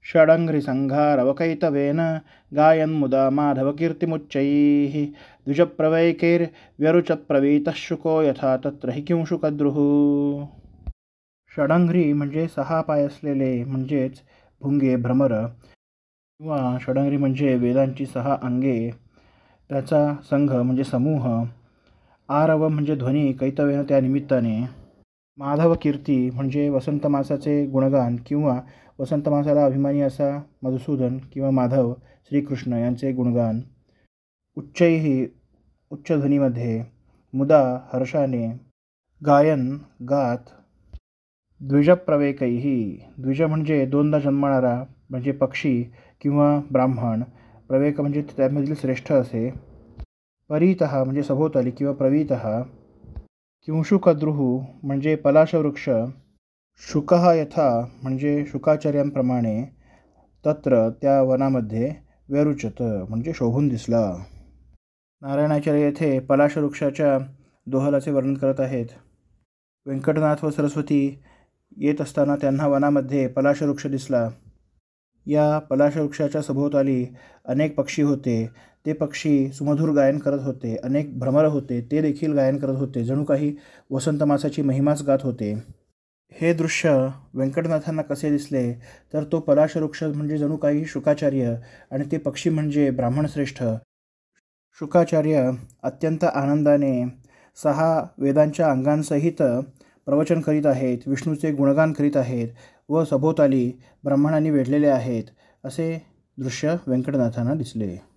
षडङ्घ्रिसंहारवकैतवेन गायन्मुदा माधवकीर्तिमुच्चैः द्विजप्रवैकैर्व्यरुचप्रवीतः शुको यथा तत्र हि किंशुकद्रुः। षडंघ्री म्हणजे 6 पाय असलेले म्हणजेच भुंगे भ्रमर, किंवा षडंघ्री म्हणजे वेदांची 6 अंगे, त्याचा संघ म्हणजे समूह. आरव म्हणजे ध्वनी, कैतवेन त्या निमित्ताने. माधव कीर्ती म्हणजे वसंत मासाचे गुणगान किंवा वसंत मासाला अभिमानी असा मधुसूदन किंवा माधव श्रीकृष्ण यांचे गुणगान. उच्चैही उच्च ध्वनीमध्ये, मुदा हर्षाने, गायन गात. द्विजप्रवेकैही द्विज म्हणजे 2दा जन्मणारा म्हणजे पक्षी किंवा ब्राह्मण, प्रवेक म्हणजे त्यामधील श्रेष्ठ असे. परीतः म्हणजे सभोवताली किंवा प्रवीतः. किंशुकद्रुः म्हणजे पलाशवृक्ष. शुकः यथा म्हणजे शुकाचार्यांप्रमाणे. तत्र त्या वनामध्ये व्यरुचत म्हणजे शोभून दिसला. नारायणाचार्य येथे पलाशवृक्षाच्या दोहलाचे वर्णन करत आहेत. व्यंकटनाथ व सरस्वती येत असताना त्यांना वनामध्ये पलाशवृक्ष दिसला. या पलाशवृक्षाच्या सभोवताली अनेक पक्षी होते. ते पक्षी सुमधुर गायन करत होते. अनेक भ्रमर होते, ते देखील गायन करत होते. जणू काही वसंत मासाची महिमाच गात होते. हे दृश्य व्यंकटनाथांना कसे दिसले तर तो पलाशवृक्ष म्हणजे जणू काही शुकाचार्य आणि ते पक्षी म्हणजे ब्राह्मणश्रेष्ठ. शुकाचार्य अत्यंत आनंदाने 6 वेदांच्या अंगांसहित प्रवचन करीत आहेत, विष्णूचे गुणगान करीत आहेत व सभोवताली ब्राह्मणांनी वेढलेले आहेत, असे दृश्य व्यंकटनाथांना दिसले.